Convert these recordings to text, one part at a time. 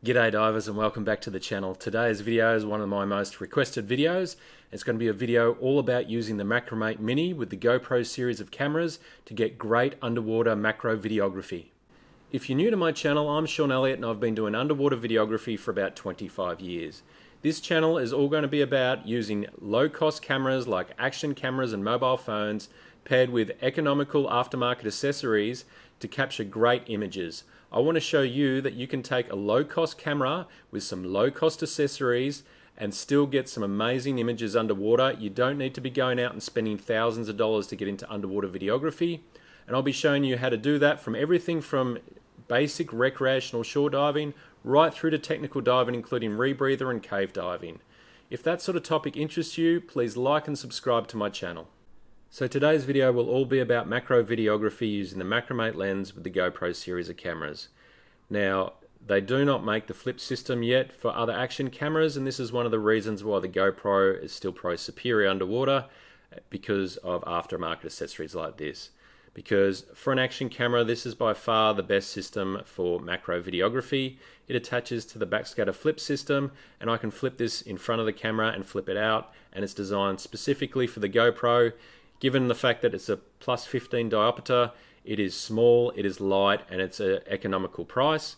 G'day divers and welcome back to the channel. Today's video is one of my most requested videos. It's going to be a video all about using the MacroMate Mini with the GoPro series of cameras to get great underwater macro videography. If you're new to my channel, I'm Sean Elliott and I've been doing underwater videography for about 25 years. This channel is all going to be about using low-cost cameras like action cameras and mobile phones paired with economical aftermarket accessories to capture great images. I want to show you that you can take a low-cost camera with some low-cost accessories and still get some amazing images underwater. You don't need to be going out and spending thousands of dollars to get into underwater videography. And I'll be showing you how to do that from everything from basic recreational shore diving right through to technical diving, including rebreather and cave diving. If that sort of topic interests you, please like and subscribe to my channel. So today's video will all be about macro videography using the MacroMate lens with the GoPro series of cameras. Now, they do not make the flip system yet for other action cameras, and this is one of the reasons why the GoPro is still pro superior underwater, because of aftermarket accessories like this. Because for an action camera, this is by far the best system for macro videography. It attaches to the backscatter flip system, and I can flip this in front of the camera and flip it out, and it's designed specifically for the GoPro. Given the fact that it's a plus 15 diopter, it is small, it is light, and it's an economical price.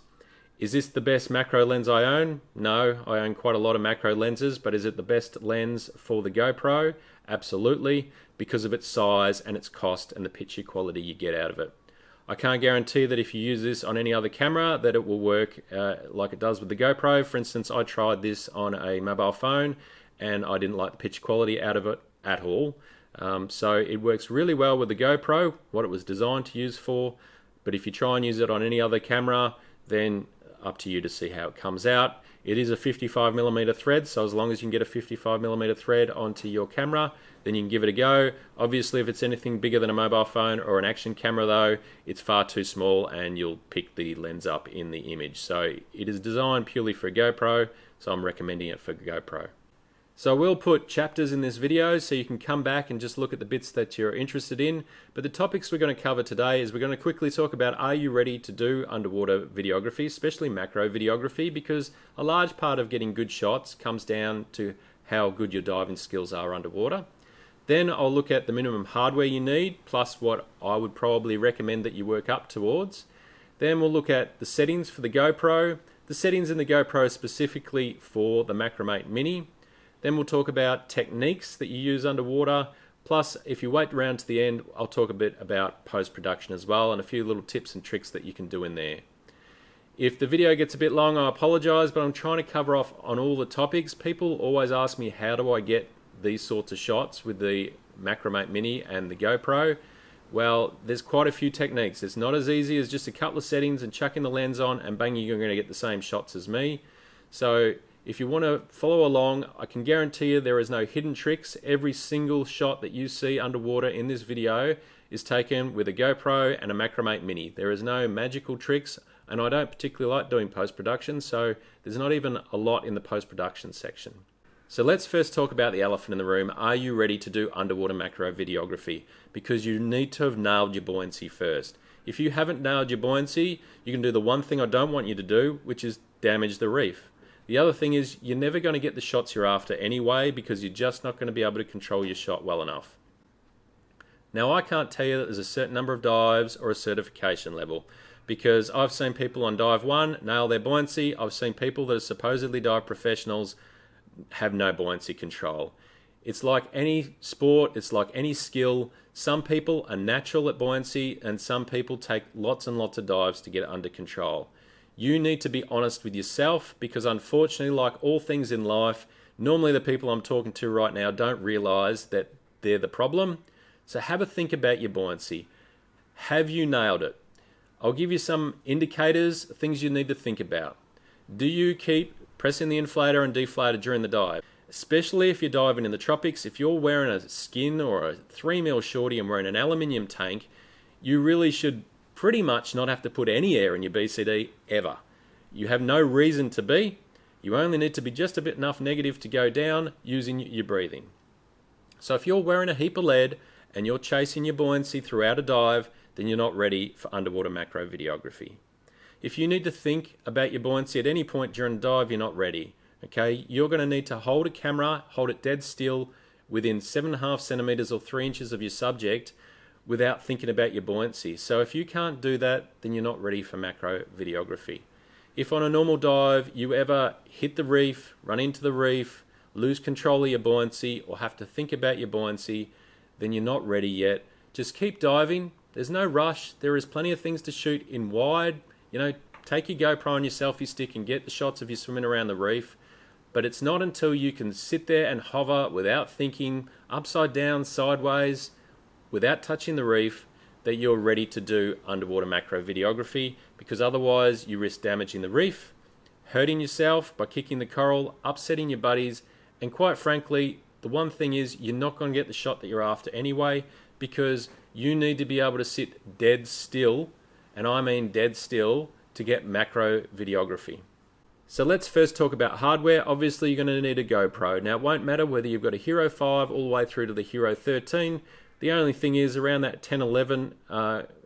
Is this the best macro lens I own? No, I own quite a lot of macro lenses, but is it the best lens for the GoPro? Absolutely, because of its size and its cost and the picture quality you get out of it. I can't guarantee that if you use this on any other camera that it will work like it does with the GoPro. For instance, I tried this on a mobile phone and I didn't like the picture quality out of it at all. So it works really well with the GoPro, what it was designed to use for, but if you try and use it on any other camera, then up to you to see how it comes out. It is a 55mm thread, so as long as you can get a 55mm thread onto your camera, then you can give it a go. Obviously, if it's anything bigger than a mobile phone or an action camera though, it's far too small and you'll pick the lens up in the image. So it is designed purely for a GoPro, so I'm recommending it for GoPro. So I will put chapters in this video so you can come back and just look at the bits that you're interested in. But the topics we're going to cover today is we're going to quickly talk about, are you ready to do underwater videography, especially macro videography, because a large part of getting good shots comes down to how good your diving skills are underwater. Then I'll look at the minimum hardware you need, plus what I would probably recommend that you work up towards. Then we'll look at the settings for the GoPro, the settings in the GoPro specifically for the MacroMate Mini. Then we'll talk about techniques that you use underwater. Plus, if you wait around to the end, I'll talk a bit about post-production as well and a few little tips and tricks that you can do in there. If the video gets a bit long, I apologize, but I'm trying to cover off on all the topics. People always ask me, how do I get these sorts of shots with the MacroMate Mini and the GoPro? Well, there's quite a few techniques. It's not as easy as just a couple of settings and chucking the lens on and bang, you're going to get the same shots as me. So if you want to follow along, I can guarantee you there is no hidden tricks. Every single shot that you see underwater in this video is taken with a GoPro and a MacroMate Mini. There is no magical tricks, and I don't particularly like doing post-production, so there's not even a lot in the post-production section. So let's first talk about the elephant in the room. Are you ready to do underwater macro videography? Because you need to have nailed your buoyancy first. If you haven't nailed your buoyancy, you can do the one thing I don't want you to do, which is damage the reef. The other thing is, you're never going to get the shots you're after anyway, because you're just not going to be able to control your shot well enough. Now, I can't tell you that there's a certain number of dives or a certification level, because I've seen people on dive 1 nail their buoyancy. I've seen people that are supposedly dive professionals have no buoyancy control. It's like any sport, it's like any skill. Some people are natural at buoyancy and some people take lots and lots of dives to get it under control. You need to be honest with yourself, because unfortunately, like all things in life, normally the people I'm talking to right now don't realize that they're the problem. So have a think about your buoyancy. Have you nailed it? I'll give you some indicators, things you need to think about. Do you keep pressing the inflator and deflator during the dive? Especially if you're diving in the tropics, if you're wearing a skin or a 3mm shorty and wearing an aluminium tank, you really should pretty much not have to put any air in your BCD ever. You have no reason to be. You only need to be just a bit enough negative to go down using your breathing. So if you're wearing a heap of lead and you're chasing your buoyancy throughout a dive, then you're not ready for underwater macro videography. If you need to think about your buoyancy at any point during a dive, you're not ready. Okay, you're going to need to hold a camera, hold it dead still within 7.5 centimeters or 3 inches of your subject without thinking about your buoyancy. So if you can't do that, then you're not ready for macro videography. If on a normal dive you ever hit the reef, run into the reef, lose control of your buoyancy, or have to think about your buoyancy, then you're not ready yet. Just keep diving. There's no rush. There is plenty of things to shoot in wide. You know, take your GoPro on your selfie stick and get the shots of you swimming around the reef. But it's not until you can sit there and hover without thinking, upside down, sideways, without touching the reef, that you're ready to do underwater macro videography, because otherwise you risk damaging the reef, hurting yourself by kicking the coral, upsetting your buddies, and quite frankly, the one thing is you're not going to get the shot that you're after anyway, because you need to be able to sit dead still, and I mean dead still, to get macro videography. So let's first talk about hardware. Obviously you're going to need a GoPro. Now it won't matter whether you've got a Hero 5 all the way through to the Hero 13. The only thing is around that 1011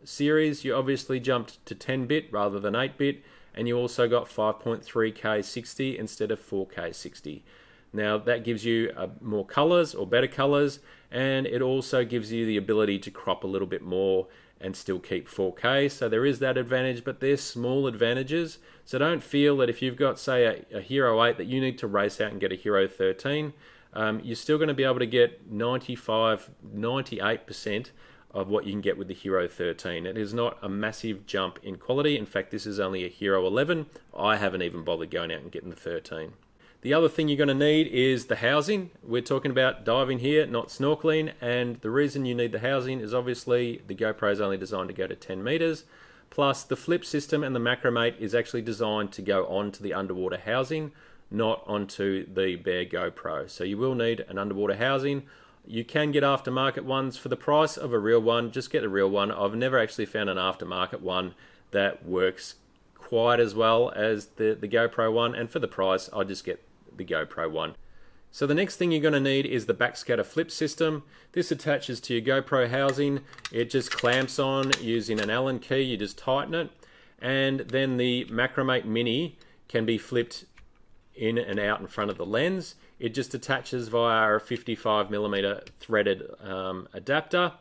series, you obviously jumped to 10-bit rather than 8-bit, and you also got 5.3K 60 instead of 4K 60. Now that gives you more colors or better colors, and it also gives you the ability to crop a little bit more and still keep 4K. So there is that advantage, but they're small advantages. So don't feel that if you've got, say, a Hero 8 that you need to race out and get a Hero 13. You're still going to be able to get 98% of what you can get with the Hero 13. It is not a massive jump in quality. In fact, this is only a Hero 11. I haven't even bothered going out and getting the 13. The other thing you're going to need is the housing. We're talking about diving here, not snorkeling, and the reason you need the housing is obviously the GoPro is only designed to go to 10 meters, plus the flip system and the MacroMate is actually designed to go onto the underwater housing, not onto the bare GoPro. So you will need an underwater housing. You can get aftermarket ones for the price of a real one. Just get a real one. I've never actually found an aftermarket one that works quite as well as the GoPro one, and for the price I just get the GoPro one. So the next thing you're going to need is the backscatter flip system. This attaches to your GoPro housing. It just clamps on using an Allen key. You just tighten it, and then the MacroMate Mini can be flipped in and out in front of the lens. It just attaches via a 55mm threaded adapter.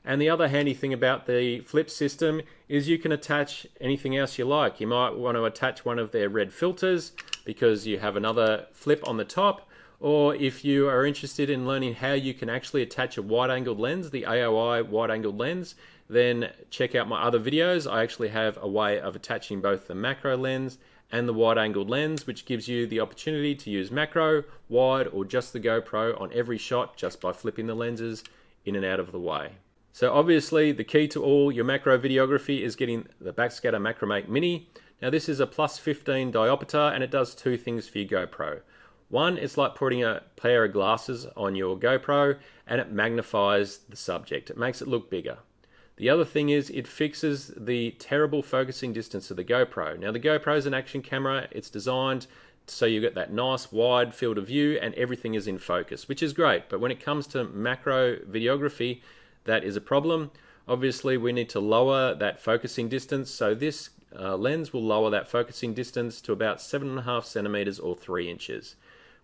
And the other handy thing about the flip system is you can attach anything else you like. You might want to attach one of their red filters because you have another flip on the top, or if you are interested in learning how you can actually attach a wide-angled lens, the AOI wide-angled lens, then check out my other videos. I actually have a way of attaching both the macro lens and the wide-angled lens, which gives you the opportunity to use macro, wide, or just the GoPro on every shot just by flipping the lenses in and out of the way. So obviously the key to all your macro videography is getting the backscatter MacroMate Mini. Now this is a +15 diopter, and it does two things for your GoPro. One, it's like putting a pair of glasses on your GoPro and it magnifies the subject. It makes it look bigger. The other thing is it fixes the terrible focusing distance of the GoPro. Now the GoPro is an action camera. It's designed so you get that nice wide field of view and everything is in focus, which is great. But when it comes to macro videography, that is a problem. Obviously we need to lower that focusing distance. So this lens will lower that focusing distance to about 7.5 centimeters or 3 inches.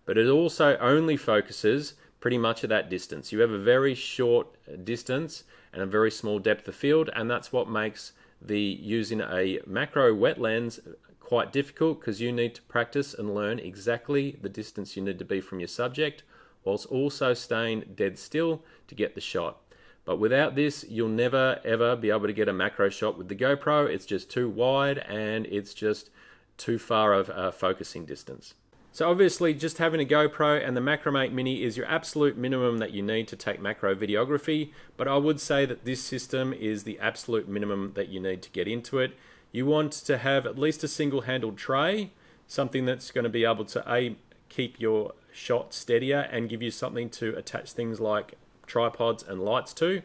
But it also only focuses pretty much at that distance. You have a very short distance and a very small depth of field, and that's what makes the using a macro wet lens quite difficult, because you need to practice and learn exactly the distance you need to be from your subject whilst also staying dead still to get the shot. But without this, you'll never ever be able to get a macro shot with the GoPro. It's just too wide and it's just too far of a focusing distance. So obviously just having a GoPro and the MacroMate Mini is your absolute minimum that you need to take macro videography, but I would say that this system is the absolute minimum that you need to get into it. You want to have at least a single-handled tray, something that's going to be able to keep your shot steadier and give you something to attach things like tripods and lights to.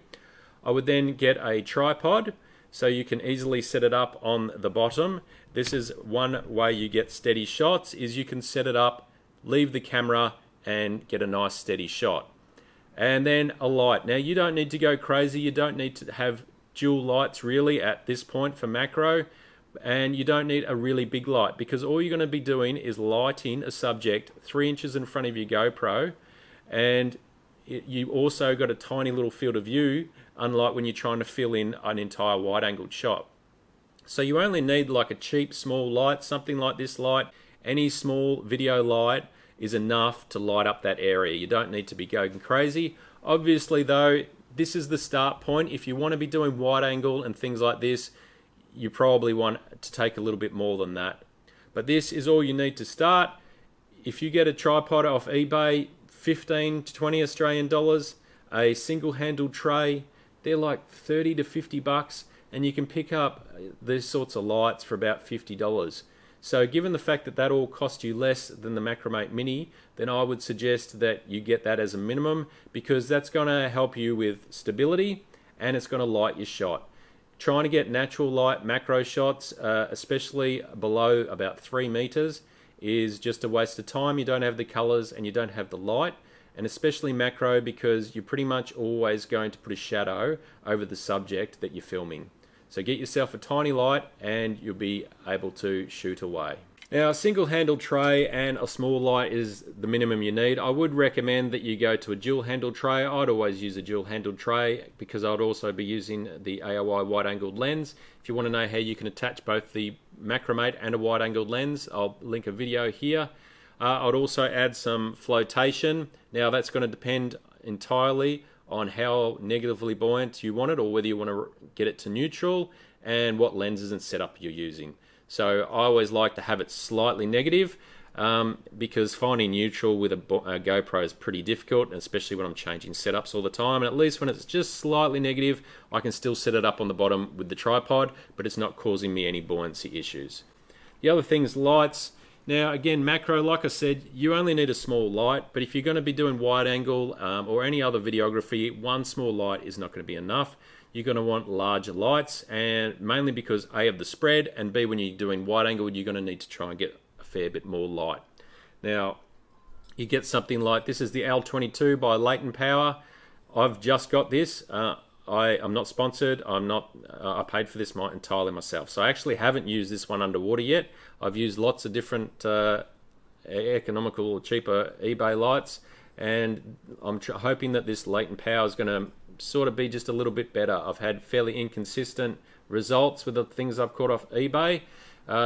I would then get a tripod so you can easily set it up on the bottom. This is one way you get steady shots, is you can set it up, leave the camera and get a nice steady shot. And then a light. Now you don't need to go crazy, you don't need to have dual lights really at this point for macro. And you don't need a really big light, because all you're going to be doing is lighting a subject 3 inches in front of your GoPro, and you also got a tiny little field of view, unlike when you're trying to fill in an entire wide-angled shot. So you only need like a cheap small light, something like this light. Any small video light is enough to light up that area. You don't need to be going crazy. Obviously though, this is the start point. If you want to be doing wide angle and things like this, you probably want to take a little bit more than that. But this is all you need to start. If you get a tripod off eBay, 15 to 20 Australian dollars, a single handled tray, they're like 30 to 50 bucks, and you can pick up these sorts of lights for about $50. So given the fact that that all costs you less than the MacroMate Mini, then I would suggest that you get that as a minimum, because that's going to help you with stability and it's going to light your shot. Trying to get natural light macro shots, especially below about 3 meters, is just a waste of time. You don't have the colors and you don't have the light, and especially macro, because you're pretty much always going to put a shadow over the subject that you're filming. So get yourself a tiny light and you'll be able to shoot away. Now, a single handled tray and a small light is the minimum you need. I would recommend that you go to a dual handled tray. I'd always use a dual handled tray, because I'd also be using the AOI wide angled lens. If you want to know how you can attach both the MacroMate and a wide angled lens, I'll link a video here. I'd also add some flotation. Now that's going to depend entirely on how negatively buoyant you want it, or whether you want to get it to neutral, and what lenses and setup you're using. So I always like to have it slightly negative, because finding neutral with a GoPro is pretty difficult, especially when I'm changing setups all the time. And at least when it's just slightly negative, I can still set it up on the bottom with the tripod, but it's not causing me any buoyancy issues. The other thing is lights. Now again, macro, like I said, you only need a small light, but if you're going to be doing wide angle or any other videography, one small light is not going to be enough. You're going to want larger lights, and mainly because A, of the spread, and B, when you're doing wide angle, you're going to need to try and get a fair bit more light. Now, you get something like, this is the L22 by Latent Power. I've just got this. I'm not sponsored. I paid for this entirely myself. So I actually haven't used this one underwater yet. I've used lots of different economical, cheaper eBay lights, and I'm hoping that this Latent Power is going to sort of be just a little bit better. I've had fairly inconsistent results with the things I've caught off eBay.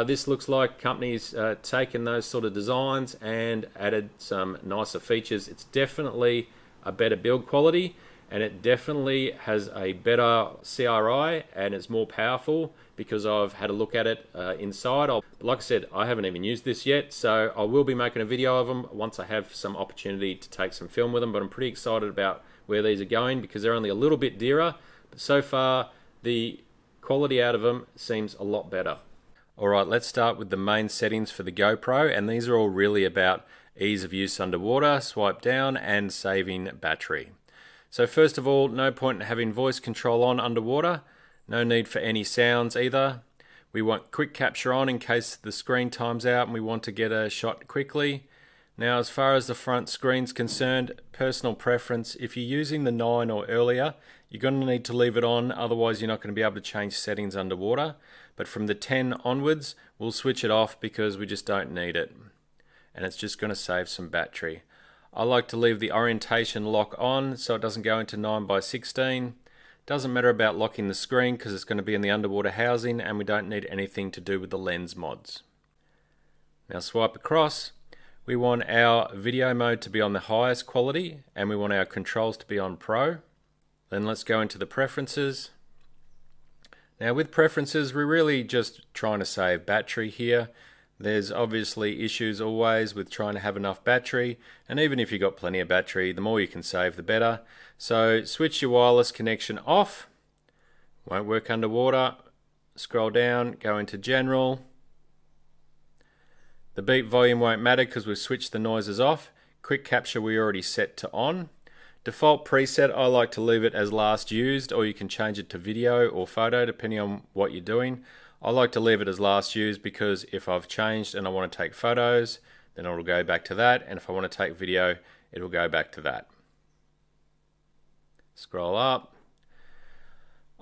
This looks like companies taken those sort of designs and added some nicer features. It's definitely a better build quality, and it definitely has a better CRI, and it's more powerful because I've had a look at it inside. Like I said, I haven't even used this yet, so I will be making a video of them once I have some opportunity to take some film with them, but I'm pretty excited about where these are going, because they're only a little bit dearer, but so far the quality out of them seems a lot better. Alright, let's start with the main settings for the GoPro, and these are all really about ease of use underwater, swipe down, and saving battery. So first of all, no point in having voice control on underwater. No need for any sounds either. We want quick capture on in case the screen times out and we want to get a shot quickly. Now, as far as the front screen's concerned, personal preference, if you're using the 9 or earlier, you're going to need to leave it on, otherwise you're not going to be able to change settings underwater. But from the 10 onwards, we'll switch it off because we just don't need it. And it's just going to save some battery. I like to leave the orientation lock on so it doesn't go into 9:16. Doesn't matter about locking the screen because it's going to be in the underwater housing, and we don't need anything to do with the lens mods. Now swipe across. We want our video mode to be on the highest quality, and we want our controls to be on Pro. Then let's go into the preferences. Now with preferences, we're really just trying to save battery here. There's obviously issues always with trying to have enough battery, and even if you've got plenty of battery, the more you can save the better. So switch your wireless connection off. Won't work underwater. Scroll down, go into general. The beep volume won't matter because we've switched the noises off. Quick capture we already set to on. Default preset, I like to leave it as last used, or you can change it to video or photo depending on what you're doing. I like to leave it as last used because if I've changed and I want to take photos, then it'll go back to that, and if I want to take video, it'll go back to that. Scroll up.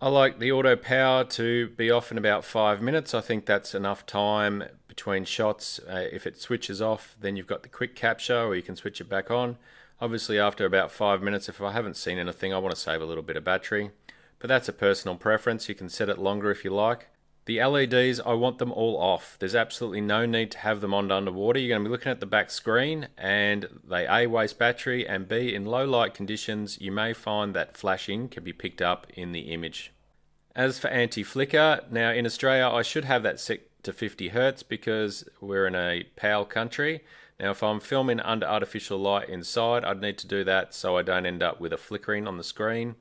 I like the auto power to be off in about 5 minutes. I think that's enough time between shots. If it switches off, then you've got the quick capture, or you can switch it back on. Obviously after about 5 minutes, if I haven't seen anything, I want to save a little bit of battery. But that's a personal preference. You can set it longer if you like. The LEDs, I want them all off. There's absolutely no need to have them on underwater. You're going to be looking at the back screen, and they A, waste battery, and B, in low light conditions, you may find that flashing can be picked up in the image. As for anti-flicker, now in Australia I should have that set to 50 Hertz because we're in a PAL country. Now if I'm filming under artificial light inside, I'd need to do that so I don't end up with a flickering on the screen.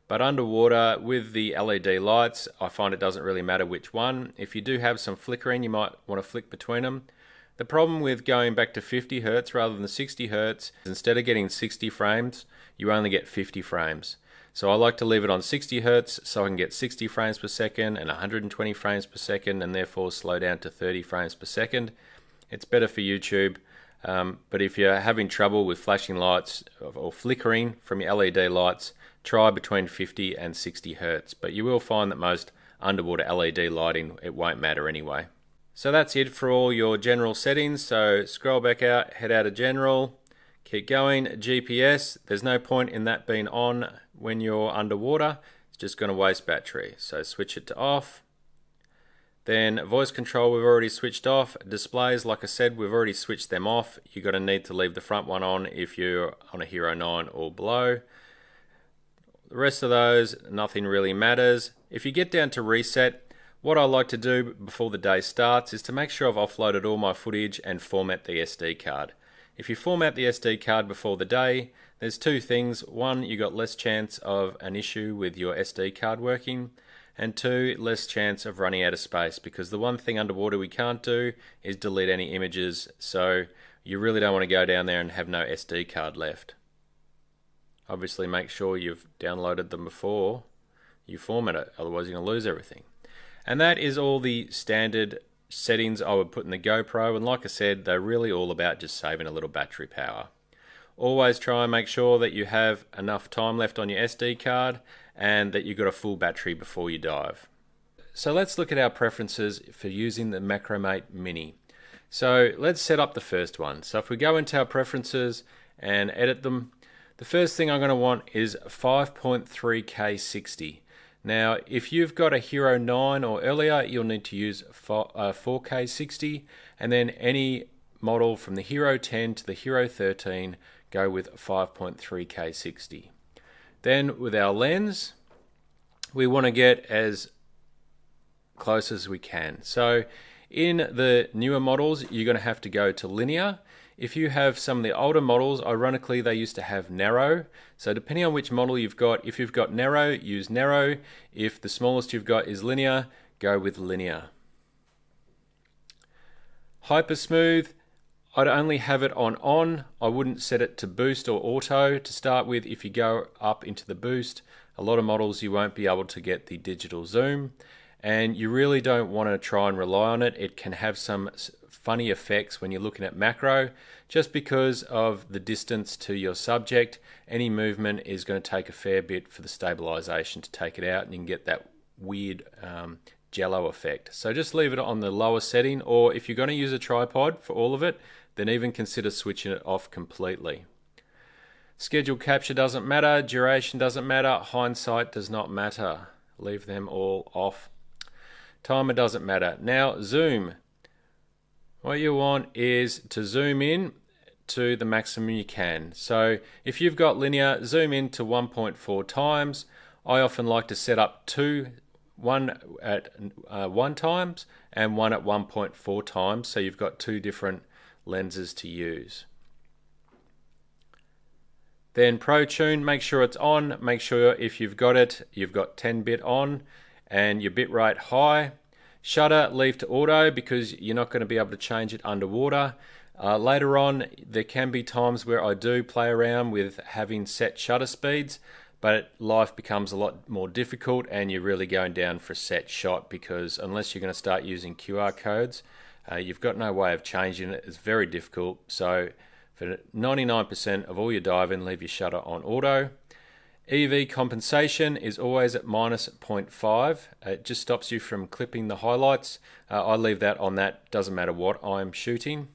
But underwater with the LED lights, I find it doesn't really matter which one. If you do have some flickering, you might want to flick between them. The problem with going back to 50 Hertz rather than 60 Hertz, instead of getting 60 frames, you only get 50 frames. So I like to leave it on 60 Hertz so I can get 60 frames per second and 120 frames per second, and therefore slow down to 30 frames per second. It's better for YouTube. But if you're having trouble with flashing lights or flickering from your LED lights, try between 50 and 60 Hertz. But you will find that most underwater LED lighting, it won't matter anyway. So that's it for all your general settings. So scroll back out, head out of general, keep going. GPS, there's no point in that being on when you're underwater. It's just going to waste battery. So switch it to off. Then voice control we've already switched off. Displays, like I said, we've already switched them off. You're going to need to leave the front one on if you're on a Hero 9 or below. The rest of those, nothing really matters. If you get down to reset, what I like to do before the day starts is to make sure I've offloaded all my footage and format the SD card. If you format the SD card before the day, there's two things. One, you got less chance of an issue with your SD card working. And two, less chance of running out of space, because the one thing underwater we can't do is delete any images, so you really don't want to go down there and have no SD card left. Obviously make sure you've downloaded them before you format it, otherwise you're going to lose everything. And that is all the standard settings I would put in the GoPro, and like I said, they're really all about just saving a little battery power. Always try and make sure that you have enough time left on your SD card and that you've got a full battery before you dive. So let's look at our preferences for using the MacroMate Mini. So let's set up the first one. So if we go into our preferences and edit them, the first thing I'm going to want is 5.3K 60. Now if you've got a Hero 9 or earlier, you'll need to use 4K 60, and then any model from the Hero 10 to the Hero 13 go with 5.3K 60. Then with our lens, we want to get as close as we can. So in the newer models, you're going to have to go to linear. If you have some of the older models, ironically, they used to have narrow. So depending on which model you've got, if you've got narrow, use narrow. If the smallest you've got is linear, go with linear. Hyper smooth, I'd only have it on. I wouldn't set it to boost or auto to start with. If you go up into the boost, a lot of models you won't be able to get the digital zoom, and you really don't want to try and rely on it. It can have some funny effects when you're looking at macro, just because of the distance to your subject. Any movement is going to take a fair bit for the stabilization to take it out, and you can get that weird jello effect. So just leave it on the lower setting, or if you're going to use a tripod for all of it, then even consider switching it off completely. Schedule capture doesn't matter, duration doesn't matter, hindsight does not matter. Leave them all off. Timer doesn't matter. Now zoom. What you want is to zoom in to the maximum you can. So if you've got linear, zoom in to 1.4 times. I often like to set up one at 1 times and one at 1.4 times, so you've got two different lenses to use. Then Pro Tune, make sure it's on. Make sure if you've got it, you've got 10-bit on and your bitrate high. Shutter, leave to auto because you're not going to be able to change it underwater. Later on, there can be times where I do play around with having set shutter speeds, but life becomes a lot more difficult and you're really going down for a set shot, because unless you're going to start using QR codes, you've got no way of changing it. It's very difficult. So for 99% of all your diving, leave your shutter on auto. EV compensation is always at minus 0.5. It just stops you from clipping the highlights. I leave that on that, doesn't matter what I'm shooting.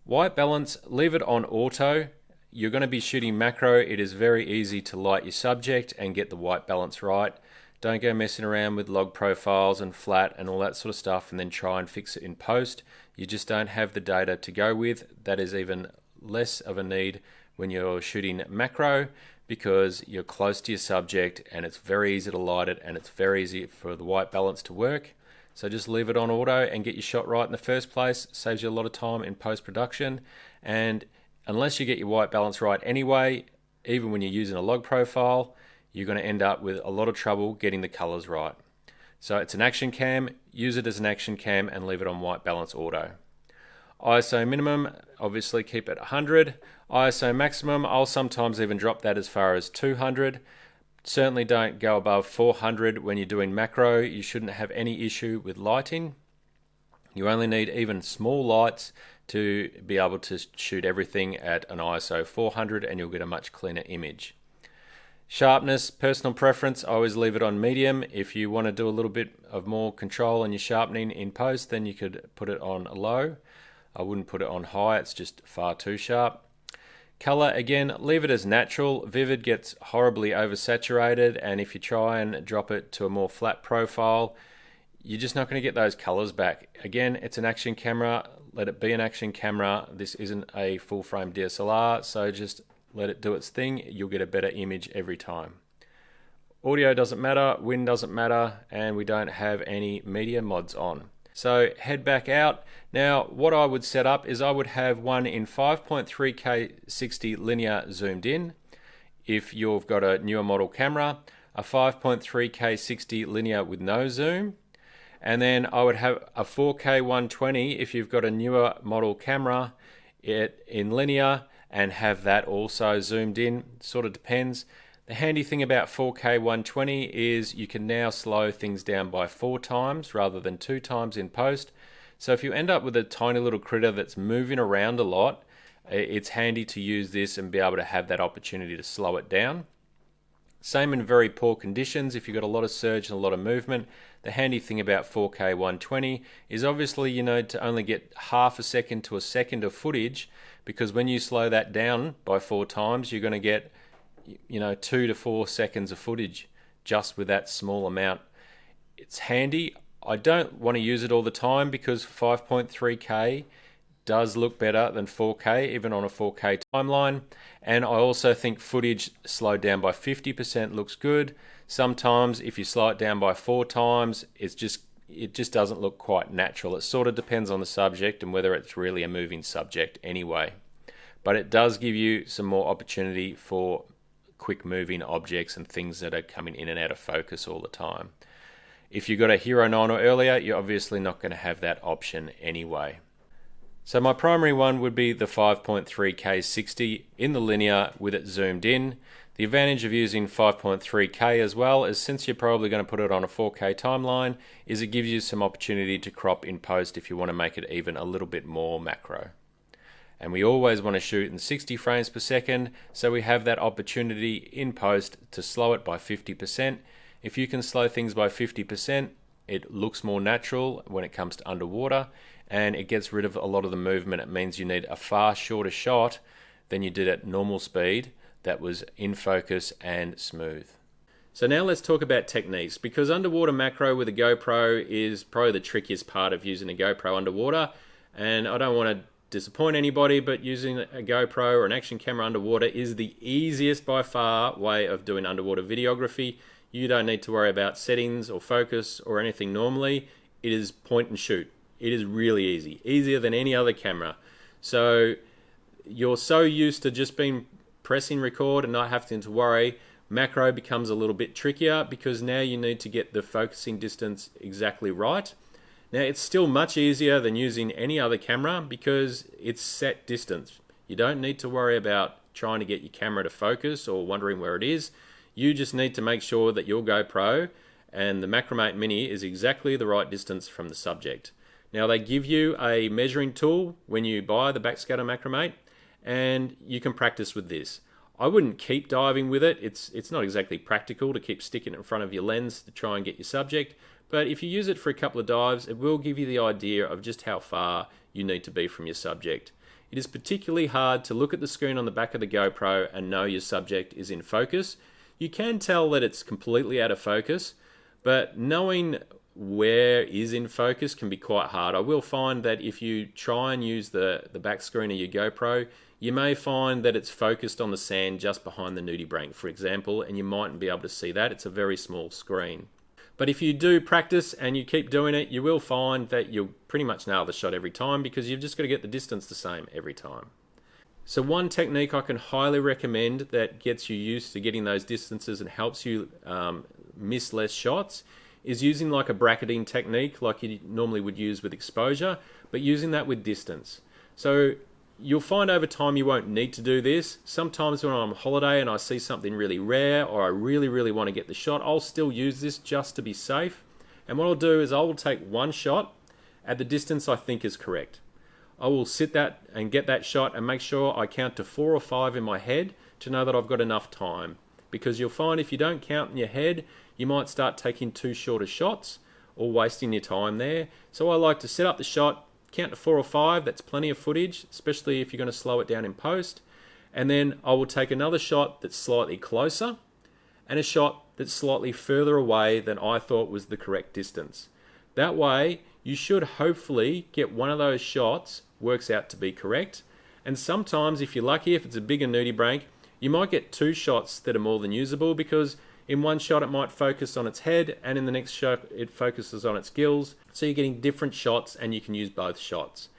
White balance, leave it on auto. You're going to be shooting macro. It is very easy to light your subject and get the white balance right. Don't go messing around with log profiles and flat and all that sort of stuff and then try and fix it in post. You just don't have the data to go with. That is even less of a need when you're shooting macro, because you're close to your subject and it's very easy to light it and it's very easy for the white balance to work. So just leave it on auto and get your shot right in the first place. Saves you a lot of time in post-production. And unless you get your white balance right anyway, even when you're using a log profile, you're going to end up with a lot of trouble getting the colors right. So it's an action cam, use it as an action cam and leave it on white balance auto. ISO minimum, obviously keep it 100. ISO maximum, I'll sometimes even drop that as far as 200. Certainly don't go above 400 when you're doing macro. You shouldn't have any issue with lighting. You only need even small lights to be able to shoot everything at an ISO 400 and you'll get a much cleaner image. Sharpness, personal preference, I always leave it on medium. If you want to do a little bit of more control on your sharpening in post, then you could put it on low. I wouldn't put it on high, it's just far too sharp. Color, again, leave it as natural. Vivid gets horribly oversaturated, and if you try and drop it to a more flat profile, you're just not going to get those colors back. Again, it's an action camera. Let it be an action camera. This isn't a full frame DSLR, so just let it do its thing. You'll get a better image every time. Audio doesn't matter, wind doesn't matter, and we don't have any media mods on. So head back out. Now what I would set up is I would have one in 5.3K 60 linear zoomed in. If you've got a newer model camera, a 5.3K 60 linear with no zoom. And then I would have a 4K 120 if you've got a newer model camera in linear and have that also zoomed in. Sort of depends. The handy thing about 4K 120 is you can now slow things down by 4 times rather than 2 times in post. So if you end up with a tiny little critter that's moving around a lot, it's handy to use this and be able to have that opportunity to slow it down. Same in very poor conditions. If you've got a lot of surge and a lot of movement, the handy thing about 4K 120 is obviously you know to only get half a second to a second of footage, because when you slow that down by 4 times, you're going to get 2 to 4 seconds of footage just with that small amount. It's handy. I don't want to use it all the time because 5.3K does look better than 4K even on a 4K timeline, and I also think footage slowed down by 50% looks good. Sometimes if you slow it down by 4 times, it just doesn't look quite natural. It sort of depends on the subject and whether it's really a moving subject anyway. But it does give you some more opportunity for quick moving objects and things that are coming in and out of focus all the time. If you've got a Hero 9 or earlier, you're obviously not going to have that option anyway. So my primary one would be the 5.3K 60 in the linear with it zoomed in. The advantage of using 5.3K as well is, since you're probably going to put it on a 4K timeline, is it gives you some opportunity to crop in post if you want to make it even a little bit more macro. And we always want to shoot in 60 frames per second, so we have that opportunity in post to slow it by 50%. If you can slow things by 50%, it looks more natural when it comes to underwater, and it gets rid of a lot of the movement. It means you need a far shorter shot than you did at normal speed that was in focus and smooth. So now let's talk about techniques, because underwater macro with a GoPro is probably the trickiest part of using a GoPro underwater, and I don't want to disappoint anybody, but using a GoPro or an action camera underwater is the easiest by far way of doing underwater videography. You don't need to worry about settings or focus or anything normally. It is point and shoot. It is really easy, easier than any other camera. So you're so used to just being pressing record and not having to worry. Macro becomes a little bit trickier because now you need to get the focusing distance exactly right. Now it's still much easier than using any other camera because it's set distance. You don't need to worry about trying to get your camera to focus or wondering where it is. You just need to make sure that your GoPro and the MacroMate Mini is exactly the right distance from the subject. Now they give you a measuring tool when you buy the backscatter MacroMate, and you can practice with this. I wouldn't keep diving with it. It's not exactly practical to keep sticking it in front of your lens to try and get your subject. But if you use it for a couple of dives, it will give you the idea of just how far you need to be from your subject. It is particularly hard to look at the screen on the back of the GoPro and know your subject is in focus. You can tell that it's completely out of focus, but knowing where is in focus can be quite hard. I will find that if you try and use the back screen of your GoPro, you may find that it's focused on the sand just behind the nudibranch, for example, and you mightn't be able to see that. It's a very small screen. But if you do practice and you keep doing it, you will find that you'll pretty much nail the shot every time, because you've just got to get the distance the same every time. So one technique I can highly recommend that gets you used to getting those distances and helps you miss less shots is using like a bracketing technique like you normally would use with exposure, but using that with distance. So you'll find over time you won't need to do this. Sometimes when I'm on holiday and I see something really rare, or I really want to get the shot, I'll still use this just to be safe. And what I'll do is I will take one shot at the distance I think is correct. I will sit that and get that shot and make sure I count to 4 or 5 in my head to know that I've got enough time. Because you'll find if you don't count in your head, you might start taking too short of shots or wasting your time there. So I like to set up the shot, count to 4 or 5, that's plenty of footage, especially if you're going to slow it down in post. And then I will take another shot that's slightly closer and a shot that's slightly further away than I thought was the correct distance. That way, you should hopefully get one of those shots works out to be correct. And sometimes, if you're lucky, if it's a bigger nudibranch, you might get 2 shots that are more than usable, because in one shot it might focus on its head and in the next shot it focuses on its gills. So you're getting different shots and you can use both shots.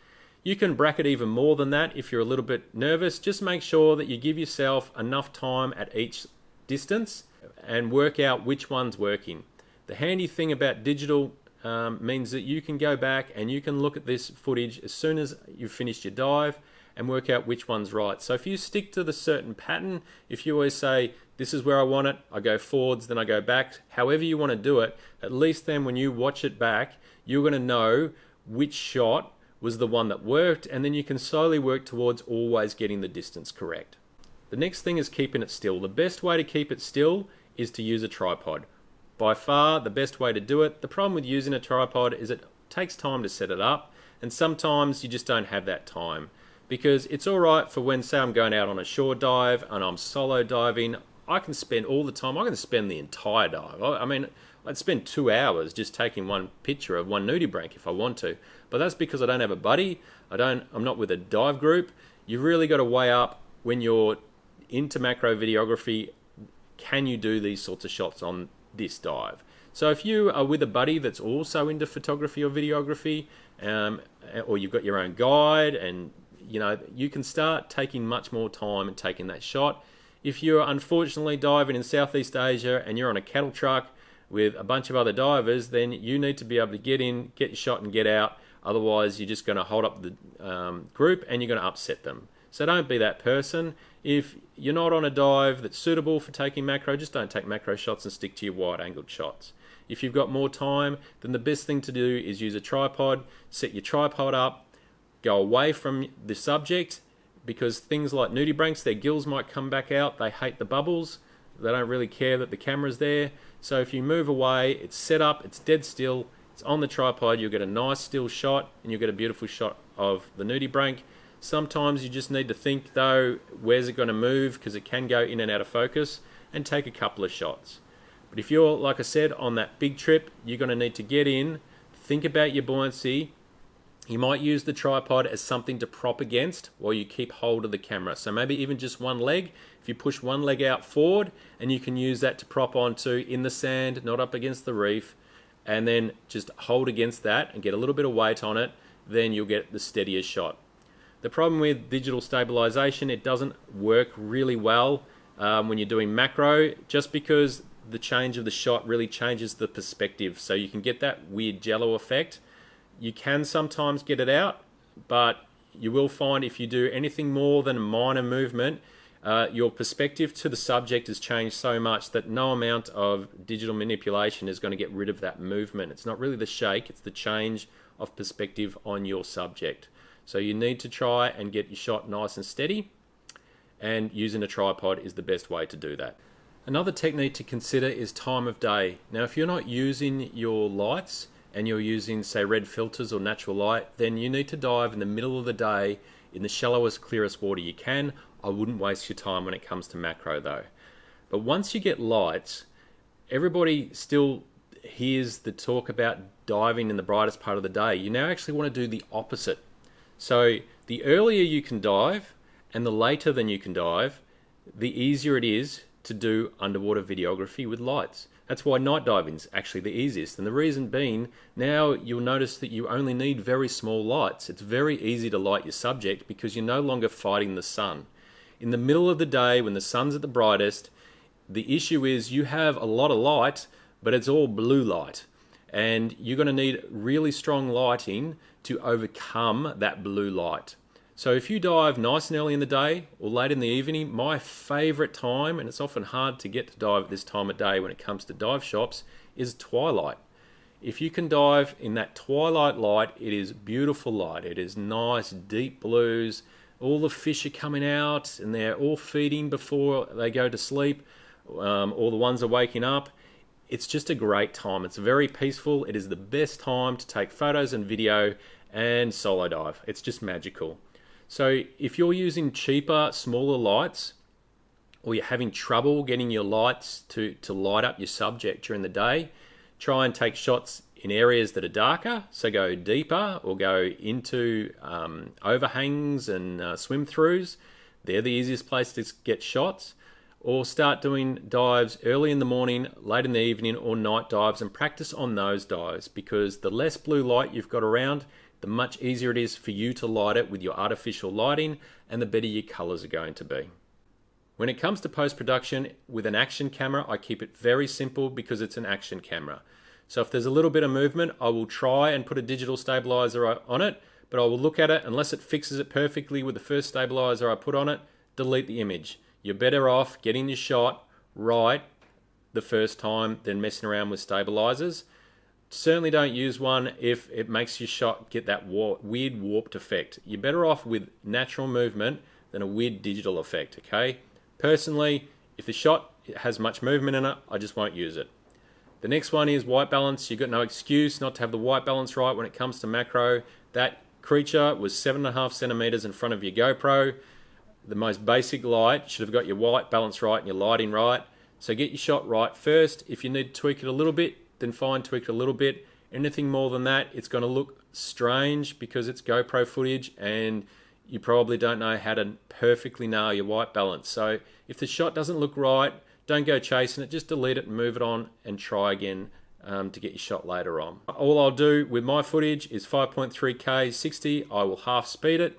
You can bracket even more than that if you're a little bit nervous. Just make sure that you give yourself enough time at each distance and work out which one's working. The handy thing about digital means that you can go back and you can look at this footage as soon as you've finished your dive and work out which one's right. So if you stick to the certain pattern, if you always say, this is where I want it, I go forwards, then I go back, however you want to do it, at least then when you watch it back, you're going to know which shot was the one that worked, and then you can slowly work towards always getting the distance correct. The next thing is keeping it still. The best way to keep it still is to use a tripod. By far the best way to do it. The problem with using a tripod is it takes time to set it up, and sometimes you just don't have that time. Because it's alright for when, say, I'm going out on a shore dive and I'm solo diving, I can spend all the time, I can spend the entire dive. I mean, I'd spend 2 hours just taking one picture of one nudibranch if I want to. But that's because I don't have a buddy, I'm not with a dive group. You've really got to weigh up when you're into macro videography, can you do these sorts of shots on this dive? So if you are with a buddy that's also into photography or videography, or you've got your own guide, and you can start taking much more time and taking that shot. If you're unfortunately diving in Southeast Asia and you're on a cattle truck with a bunch of other divers, then you need to be able to get in, get your shot and get out. Otherwise, you're just going to hold up the group and you're going to upset them. So don't be that person. If you're not on a dive that's suitable for taking macro, just don't take macro shots and stick to your wide-angled shots. If you've got more time, then the best thing to do is use a tripod, set your tripod up, go away from the subject, because things like nudibranchs, their gills might come back out, they hate the bubbles, they don't really care that the camera's there. So if you move away, it's set up, it's dead still, it's on the tripod, you'll get a nice still shot and you'll get a beautiful shot of the nudibranch. Sometimes you just need to think though, where's it going to move, because it can go in and out of focus, and take a couple of shots. But if you're, like I said, on that big trip, you're going to need to get in, think about your buoyancy. You might use the tripod as something to prop against while you keep hold of the camera. So maybe even just one leg. If you push one leg out forward, and you can use that to prop onto in the sand, not up against the reef, and then just hold against that and get a little bit of weight on it, then you'll get the steadier shot. The problem with digital stabilization, it doesn't work really well when you're doing macro, just because the change of the shot really changes the perspective. So you can get that weird jello effect. You can sometimes get it out, but you will find if you do anything more than a minor movement, your perspective to the subject has changed so much that no amount of digital manipulation is going to get rid of that movement. It's not really the shake, it's the change of perspective on your subject. So you need to try and get your shot nice and steady. and using a tripod is the best way to do that. Another technique to consider is time of day. Now, if you're not using your lights and you're using, say, red filters or natural light, then you need to dive in the middle of the day in the shallowest, clearest water you can. I wouldn't waste your time when it comes to macro though. But once you get lights, everybody still hears the talk about diving in the brightest part of the day. You now actually want to do the opposite. So the earlier you can dive and the later than you can dive, the easier it is to do underwater videography with lights. That's why night diving is actually the easiest. And the reason being, now you'll notice that you only need very small lights. It's very easy to light your subject because you're no longer fighting the sun. In the middle of the day when the sun's at the brightest, the issue is you have a lot of light, but it's all blue light. And you're going to need really strong lighting to overcome that blue light. So if you dive nice and early in the day or late in the evening, my favorite time, and it's often hard to get to dive at this time of day when it comes to dive shops, is twilight. If you can dive in that twilight light, it is beautiful light. It is nice, deep blues. All the fish are coming out and they're all feeding before they go to sleep. All the ones are waking up. It's just a great time. It's very peaceful. It is the best time to take photos and video and solo dive. It's just magical. So if you're using cheaper, smaller lights, or you're having trouble getting your lights to light up your subject during the day, try and take shots in areas that are darker. So go deeper or go into overhangs and swim throughs. They're the easiest place to get shots. Or start doing dives early in the morning, late in the evening, or night dives, and practice on those dives, because the less blue light you've got around, the much easier it is for you to light it with your artificial lighting, and the better your colors are going to be. When it comes to post-production with an action camera, I keep it very simple because it's an action camera. So if there's a little bit of movement, I will try and put a digital stabilizer on it, but I will look at it. Unless it fixes it perfectly with the first stabilizer I put on it, delete the image. You're better off getting your shot right the first time than messing around with stabilizers. Certainly don't use one if it makes your shot get that weird warped effect. You're better off with natural movement than a weird digital effect, okay? Personally, if the shot has much movement in it, I just won't use it. The next one is white balance. You've got no excuse not to have the white balance right when it comes to macro. That creature was 7.5 centimeters in front of your GoPro. The most basic light should have got your white balance right and your lighting right. So get your shot right first. If you need to tweak it a little bit, then fine, tweak it a little bit. Anything more than that, it's going to look strange because it's GoPro footage and you probably don't know how to perfectly nail your white balance. So if the shot doesn't look right, don't go chasing it, just delete it and move it on and try again to get your shot later on. All I'll do with my footage is 5.3K 60, I will half speed it.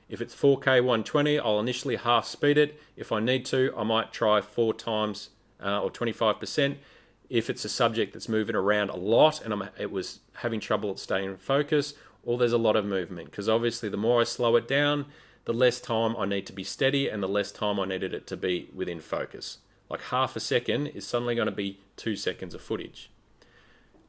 If it's 4K 120, I'll initially half speed it. If I need to, I might try 4 times or 25%. If it's a subject that's moving around a lot and it was having trouble staying in focus, or there's a lot of movement, because obviously the more I slow it down, the less time I need to be steady and the less time I needed it to be within focus. Like half a second is suddenly going to be 2 seconds of footage.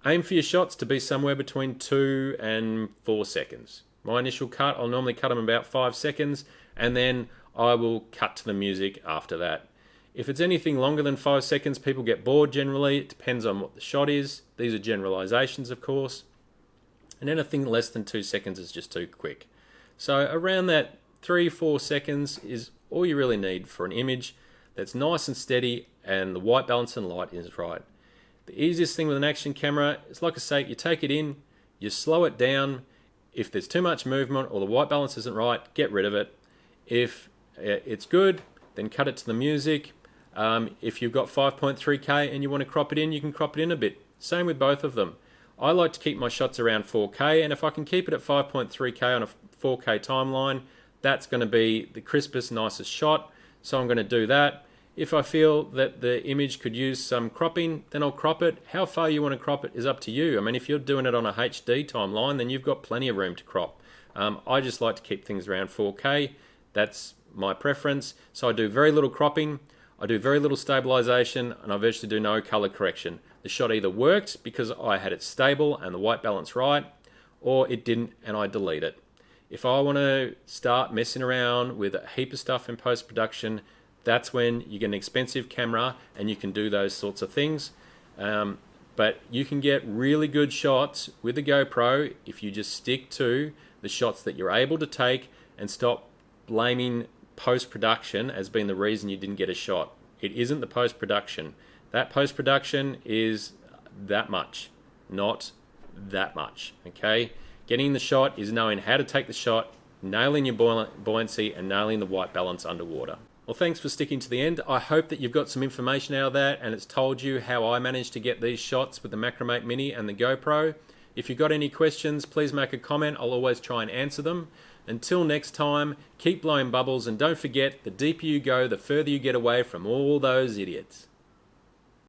Aim for your shots to be somewhere between 2 and 4 seconds. My initial cut, I'll normally cut them about 5 seconds, and then I will cut to the music after that. If it's anything longer than 5 seconds, people get bored generally. It depends on what the shot is. These are generalizations, of course. And anything less than 2 seconds is just too quick. So around that 3-4 seconds is all you really need for an image that's nice and steady and the white balance and light is right. The easiest thing with an action camera is, like I say, you take it in, you slow it down. If there's too much movement or the white balance isn't right, get rid of it. If it's good, then cut it to the music. If you've got 5.3K and you want to crop it in, you can crop it in a bit. Same with both of them. I like to keep my shots around 4K, and if I can keep it at 5.3K on a 4K timeline, that's going to be the crispest, nicest shot. So I'm going to do that. If I feel that the image could use some cropping, then I'll crop it. How far you want to crop it is up to you. I mean, if you're doing it on a HD timeline, then you've got plenty of room to crop. I just like to keep things around 4K. That's my preference. So I do very little cropping, I do very little stabilization, and I virtually do no color correction. The shot either worked because I had it stable and the white balance right, or it didn't and I delete it. If I want to start messing around with a heap of stuff in post-production, that's when you get an expensive camera and you can do those sorts of things. But you can get really good shots with the GoPro if you just stick to the shots that you're able to take and stop blaming post-production as being the reason you didn't get a shot. It isn't the post-production. That post-production is that much, not that much, okay? Getting the shot is knowing how to take the shot, nailing your buoyancy, and nailing the white balance underwater. Well, thanks for sticking to the end. I hope that you've got some information out of that and it's told you how I managed to get these shots with the MacroMate Mini and the GoPro. If you've got any questions, please make a comment. I'll always try and answer them. Until next time, keep blowing bubbles, and don't forget, the deeper you go, the further you get away from all those idiots.